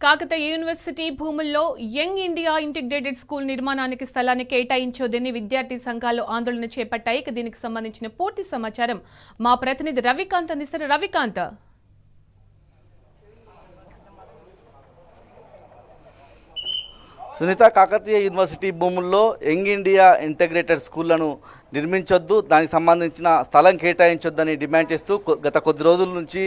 Kakatiya university భూముల్లో young India integrated school నిర్మాణానికి స్థలాన్ని కేటాయించొద్దని విద్యార్థి సంఘాలు ఆందోళన చేపట్టాయి. దీనికి సంబంధించిన పూర్తి సమాచారం మా ప్రతినిధి రవికాంత్ అందిస్తారు. రవికాంత్, సునీత, కాకతీయ యూనివర్సిటీ భూముల్లో యంగ్ ఇండియా ఇంటిగ్రేటెడ్ స్కూళ్లను నిర్మించొద్దు, దానికి సంబంధించిన స్థలం కేటాయించొద్దని డిమాండ్ చేస్తూ గత కొద్ది రోజుల నుంచి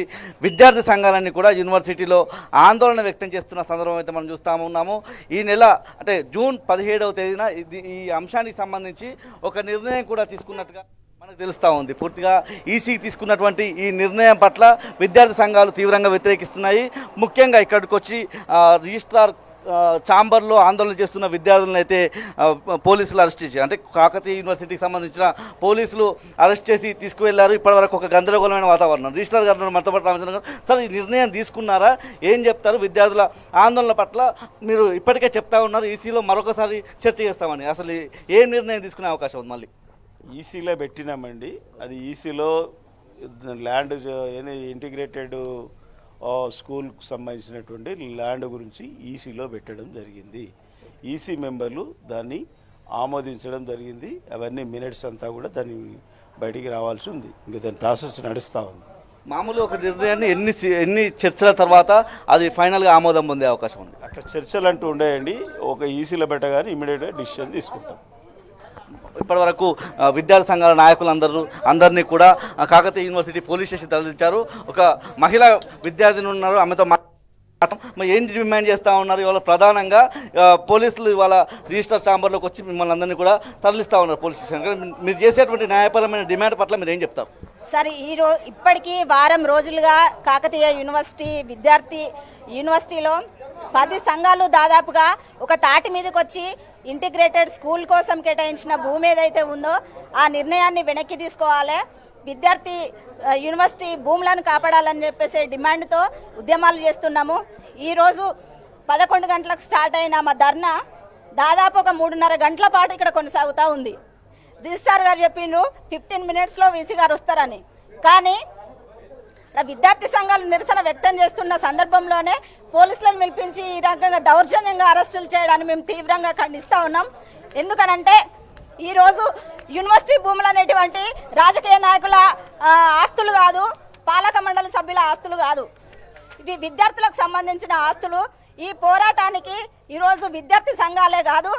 విద్యార్థి సంఘాలన్నీ కూడా యూనివర్సిటీలో ఆందోళన వ్యక్తం చేస్తున్న సందర్భం అయితే మనం చూస్తూ ఉన్నాము. ఈ నెల అంటే జూన్ 17వ తేదీన ఈ అంశానికి సంబంధించి ఒక నిర్ణయం కూడా తీసుకున్నట్టుగా మనకు తెలుస్తూ ఉంది. పూర్తిగా ఈసీ తీసుకున్నటువంటి ఈ నిర్ణయం పట్ల విద్యార్థి సంఘాలు తీవ్రంగా వ్యతిరేకిస్తున్నాయి. ముఖ్యంగా ఇక్కడికి వచ్చి రిజిస్ట్రార్ ఛాంబర్లో ఆందోళన చేస్తున్న విద్యార్థులను అయితే పోలీసులు అరెస్ట్ చేసి, అంటే కాకతీయ యూనివర్సిటీకి సంబంధించిన పోలీసులు అరెస్ట్ చేసి తీసుకువెళ్లారు. ఇప్పటివరకు ఒక గందరగోళమైన వాతావరణం. రిజిస్ట్రార్ గారు మతపట్ల రామచంద్ర గారు, సార్ ఈ నిర్ణయం తీసుకున్నారా, ఏం చెప్తారు? విద్యార్థుల ఆందోళన పట్ల మీరు ఇప్పటికే చెప్తా ఉన్నారు, ఈసీలో మరొకసారి చర్చ చేస్తామని. అసలు ఏం నిర్ణయం తీసుకునే అవకాశం ఉంది? మళ్ళీ ఈసీలో పెట్టినామండి. అది ఈసీలో ల్యాండ్ ఇంటిగ్రేటెడ్ స్కూల్కు సంబంధించినటువంటి ల్యాండ్ గురించి ఈసీలో పెట్టడం జరిగింది. ఈసీ మెంబర్లు దాన్ని ఆమోదించడం జరిగింది. అవన్నీ మినిట్స్ అంతా కూడా దాన్ని బయటికి రావాల్సి ఉంది. ఇంకా దాని ప్రాసెస్ నడుస్తూ ఉంది. మామూలు ఒక నిర్ణయాన్ని ఎన్ని చర్చల తర్వాత అది ఫైనల్గా ఆమోదం పొందే అవకాశం ఉంది? అట్లా చర్చలు అంటూ ఉండేయండి. ఒక ఈసీలో పెట్టగానే ఇమీడియట్గా డిసిషన్ తీసుకుంటాం. ఇప్పటివరకు విద్యార్థి సంఘాల నాయకులందరినీ కూడా కాకతీయ యూనివర్సిటీ పోలీస్ స్టేషన్ తరలించారు. ఒక మహిళా విద్యార్థిని ఉన్నారు, ఆమెతో ఏం డిమాండ్ చేస్తూ ఉన్నారు? ఇవాళ ప్రధానంగా పోలీసులు ఇవాళ రిజిస్టర్ ఛాంబర్లోకి వచ్చి మిమ్మల్ని అందరినీ కూడా తరలిస్తూ ఉన్నారు పోలీస్ స్టేషన్. మీరు చేసేటువంటి న్యాయపరమైన డిమాండ్ పట్ల మీరు ఏం చెప్తారు? సరే, ఇప్పటికీ వారం రోజులుగా కాకతీయ యూనివర్సిటీలో 10 సంఘాలు దాదాపుగా ఒక తాటి మీదకి వచ్చి ఇంటిగ్రేటెడ్ స్కూల్ కోసం కేటాయించిన భూమి ఏదైతే ఉందో ఆ నిర్ణయాన్ని వెనక్కి తీసుకోవాలి, యూనివర్సిటీ భూములను కాపాడాలని చెప్పేసి డిమాండ్తో ఉద్యమాలు చేస్తున్నాము. ఈరోజు 11 గంటలకు స్టార్ట్ అయిన మా ధర్నా దాదాపు ఒక 3.5 గంటల పాటు ఇక్కడ కొనసాగుతూ ఉంది. రిజిస్ట్రార్ గారు చెప్పిండ్రు 15 మినిట్స్లో వీసీ గారు వస్తారని. కానీ విద్యార్థి సంఘాలు నిరసన వ్యక్తం చేస్తున్న సందర్భంలోనే పోలీసులను పిలిపించి ఈ రకంగా దౌర్జన్యంగా అరెస్టులు చేయడాన్ని మేము తీవ్రంగా ఖండిస్తూ ఉన్నాం. ఎందుకనంటే ఈరోజు యూనివర్సిటీ భూములు అనేటువంటి రాజకీయ నాయకుల ఆస్తులు కాదు, పాలక మండలి సభ్యుల ఆస్తులు కాదు, ఇవి విద్యార్థులకు సంబంధించిన ఆస్తులు. ఈ పోరాటానికి ఈరోజు విద్యార్థి సంఘాలే కాదు,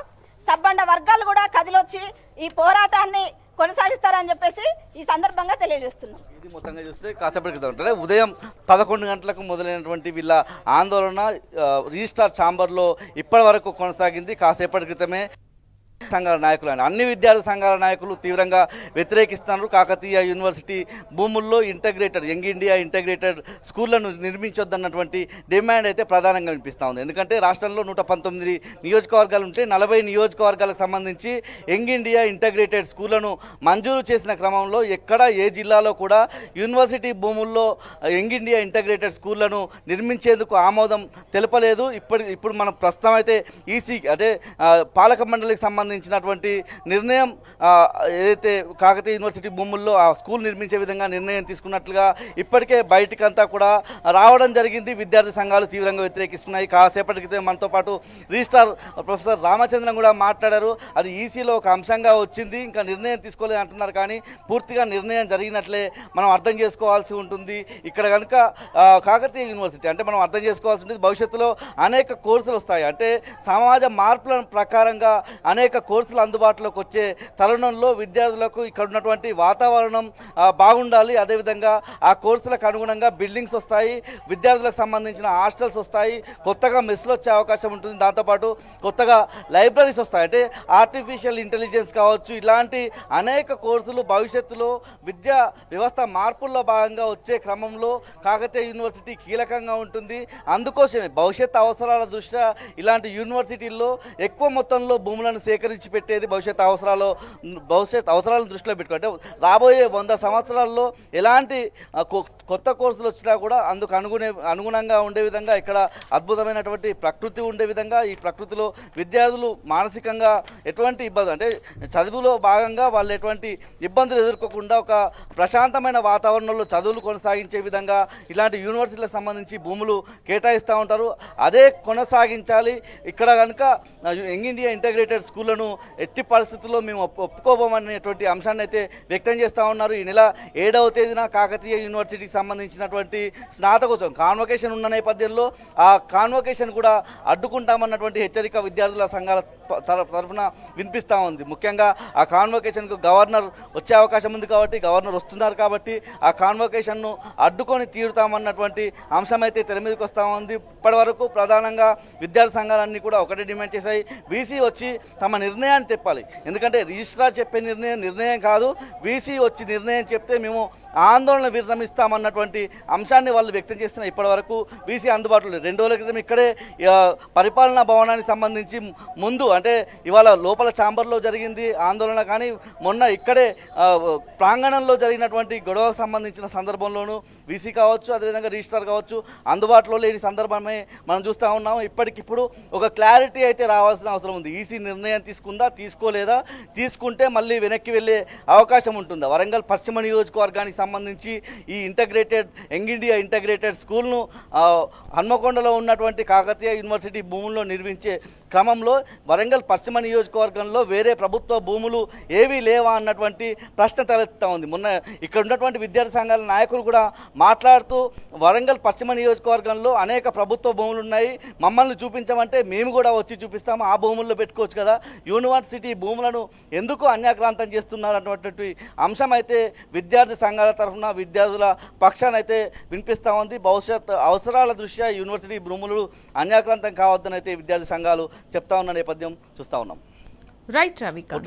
సబ్బండ వర్గాలు కూడా కదిలొచ్చి ఈ పోరాటాన్ని కొనసాగిస్తారని చెప్పేసి ఈ సందర్భంగా తెలియజేస్తున్నాం. ఇది మొత్తంగా చూస్తే కాసేపటి క్రితం అంటే ఉదయం 11 గంటలకు మొదలైనటువంటి వీళ్ళ ఆందోళన రిజిస్ట్రార్ ఛాంబర్లో ఇప్పటి వరకు కొనసాగింది. కాసేపటి క్రితమే సంఘాల నాయకులు అన్ని విద్యార్థి సంఘాల నాయకులు తీవ్రంగా వ్యతిరేకిస్తున్నారు. కాకతీయ యూనివర్సిటీ భూముల్లో యంగ్ ఇండియా ఇంటిగ్రేటెడ్ స్కూళ్లను నిర్మించొద్దన్నటువంటి డిమాండ్ అయితే ప్రధానంగా వినిపిస్తూ ఉంది. ఎందుకంటే రాష్ట్రంలో 119 నియోజకవర్గాలు ఉంటే 40 నియోజకవర్గాలకు సంబంధించి యంగ్ ఇండియా ఇంటిగ్రేటెడ్ స్కూళ్లను మంజూరు చేసిన క్రమంలో ఎక్కడ ఏ జిల్లాలో కూడా యూనివర్సిటీ భూముల్లో యంగ్ ఇండియా ఇంటిగ్రేటెడ్ స్కూళ్లను నిర్మించేందుకు ఆమోదం తెలపలేదు. ఇప్పుడు మనం ప్రస్తుతం అయితే ఈసీ అంటే పాలక మండలికి సంబంధించినటువంటి నిర్ణయం ఏదైతే కాకతీయ యూనివర్సిటీ భూముల్లో ఆ స్కూల్ నిర్మించే విధంగా నిర్ణయం తీసుకున్నట్లుగా ఇప్పటికే బయటికంతా కూడా రావడం జరిగింది. విద్యార్థి సంఘాలు తీవ్రంగా వ్యతిరేకిస్తున్నాయి. కాసేపటి క్రితం మనతో పాటు రిజిస్ట్రార్ ప్రొఫెసర్ రామచంద్రన్ కూడా మాట్లాడారు. అది ఈసీలో ఒక అంశంగా వచ్చింది, ఇంకా నిర్ణయం తీసుకోలేదు అంటున్నారు. కానీ పూర్తిగా నిర్ణయం జరిగినట్లే మనం అర్థం చేసుకోవాల్సి ఉంటుంది. ఇక్కడ కనుక కాకతీయ యూనివర్సిటీ అంటే మనం అర్థం చేసుకోవాల్సి ఉంటుంది, భవిష్యత్తులో అనేక కోర్సులు వస్తాయి. అంటే సమాజ మార్పుల ప్రకారంగా అనేక కోర్సులు అందుబాటులోకి వచ్చే తరుణంలో విద్యార్థులకు ఇక్కడ ఉన్నటువంటి వాతావరణం బాగుండాలి. అదేవిధంగా ఆ కోర్సులకు అనుగుణంగా బిల్డింగ్స్ వస్తాయి, విద్యార్థులకు సంబంధించిన హాస్టల్స్ వస్తాయి, కొత్తగా మెస్లు వచ్చే అవకాశం ఉంటుంది, దాంతోపాటు కొత్తగా లైబ్రరీస్ వస్తాయి. అంటే ఆర్టిఫిషియల్ ఇంటెలిజెన్స్ కావచ్చు, ఇలాంటి అనేక కోర్సులు భవిష్యత్తులో విద్యా వ్యవస్థ మార్పుల్లో భాగంగా వచ్చే క్రమంలో కాకతీయ యూనివర్సిటీ కీలకంగా ఉంటుంది. అందుకోసమే భవిష్యత్ అవసరాల దృష్ట్యా ఇలాంటి యూనివర్సిటీల్లో ఎక్కువ మొత్తంలో భూములను సేకరించి సేకరించి పెట్టేది భవిష్యత్ అవసరాలను దృష్టిలో పెట్టుకో అంటే రాబోయే 100 సంవత్సరాల్లో ఎలాంటి కొత్త కోర్సులు వచ్చినా కూడా అందుకు అనుగుణంగా ఉండే విధంగా ఇక్కడ అద్భుతమైనటువంటి ప్రకృతి ఉండే విధంగా ఈ ప్రకృతిలో విద్యార్థులు మానసికంగా ఎటువంటి ఇబ్బంది అంటే చదువులో భాగంగా వాళ్ళు ఎటువంటి ఇబ్బందులు ఎదుర్కోకుండా ఒక ప్రశాంతమైన వాతావరణంలో చదువులు కొనసాగించే విధంగా ఇలాంటి యూనివర్సిటీలకు సంబంధించి భూములు కేటాయిస్తూ ఉంటారు. అదే కొనసాగించాలి. ఇక్కడ కనుక యంగ్ ఇండియా ఇంటిగ్రేటెడ్ స్కూళ్లను ఎట్టి పరిస్థితుల్లో మేము ఒప్పుకోబోమనేటువంటి అంశాన్ని అయితే వ్యక్తం చేస్తూ ఉన్నారు. ఈ నెల 7వ తేదీన కాకతీయ యూనివర్సిటీకి సంబంధించినటువంటి స్నాతకోత్సవం కాన్వకేషన్ ఉన్న నేపథ్యంలో ఆ కాన్వకేషన్ కూడా అడ్డుకుంటామన్నటువంటి హెచ్చరిక విద్యార్థుల సంఘాల తరఫున వినిపిస్తూ ఉంది. ముఖ్యంగా ఆ కాన్వకేషన్కు గవర్నర్ వచ్చే అవకాశం ఉంది కాబట్టి గవర్నర్ వస్తున్నారు కాబట్టి ఆ కాన్వకేషన్ను అడ్డుకొని తీరుతామన్నటువంటి అంశం అయితే తెర మీదకి వస్తూ ఉంది. ఇప్పటి వరకు ప్రధానంగా విద్యార్థి సంఘాలన్నీ కూడా ఒకటే డిమాండ్ చేశాయి, వీసీ వచ్చి తమ నిర్ణయాన్ని చెప్పాలి. ఎందుకంటే రిజిస్ట్రార్ చెప్పే నిర్ణయం కాదు, వీసీ వచ్చి నిర్ణయం చెప్తే మేము ఆందోళన విరమిస్తామన్నటువంటి అంశాన్ని వాళ్ళు వ్యక్తం చేస్తున్న ఇప్పటి వరకు వీసీ అందుబాటులో లేదు. 2 రోజుల క్రితం ఇక్కడే పరిపాలనా భవనానికి సంబంధించి ముందు అంటే ఇవాళ లోపల ఛాంబర్లో జరిగింది ఆందోళన, కానీ మొన్న ఇక్కడే ప్రాంగణంలో జరిగినటువంటి గొడవకు సంబంధించిన సందర్భంలోనూ వీసీ కావచ్చు అదేవిధంగా రిజిస్ట్రార్ కావచ్చు అందుబాటులో లేని సందర్భమే మనం చూస్తూ ఉన్నాము. ఇప్పటికిప్పుడు ఒక క్లారిటీ అయితే రావాల్సిన అవసరం ఉంది. ఈసీ నిర్ణయం తీసుకుందా తీసుకోలేదా, తీసుకుంటే మళ్ళీ వెనక్కి వెళ్ళే అవకాశం ఉంటుందా, వరంగల్ పశ్చిమ నియోజకవర్గానికి సంబంధించి ఈ యంగ్ ఇండియా ఇంటిగ్రేటెడ్ స్కూల్ను హన్మకొండలో ఉన్నటువంటి కాకతీయ యూనివర్సిటీ భూముల్లో నిర్మించే క్రమంలో వరంగల్ పశ్చిమ నియోజకవర్గంలో వేరే ప్రభుత్వ భూములు ఏవీ లేవా అన్నటువంటి ప్రశ్న తలెత్తుతా ఉంది. మొన్న ఇక్కడ ఉన్నటువంటి విద్యార్థి సంఘాల నాయకులు కూడా మాట్లాడుతూ వరంగల్ పశ్చిమ నియోజకవర్గంలో అనేక ప్రభుత్వ భూములు ఉన్నాయి, మమ్మల్ని చూపించమంటే మేము కూడా వచ్చి చూపిస్తాము, ఆ భూముల్లో పెట్టుకోవచ్చు కదా, యూనివర్సిటీ భూములను ఎందుకు అన్యాక్రాంతం చేస్తున్నారు అన్నటువంటి అంశం అయితే విద్యార్థి సంఘాల తరఫున విద్యార్థుల పక్షాన అయితే వినిపిస్తూ ఉంది. భవిష్యత్ అవసరాల దృష్ట్యా యూనివర్సిటీ భూములు అన్యాక్రాంతం కావద్దని అయితే విద్యార్థి సంఘాలు చెప్తా ఉన్న నేపథ్యం చూస్తూ ఉన్నాం. రైట్ రవికాంత్.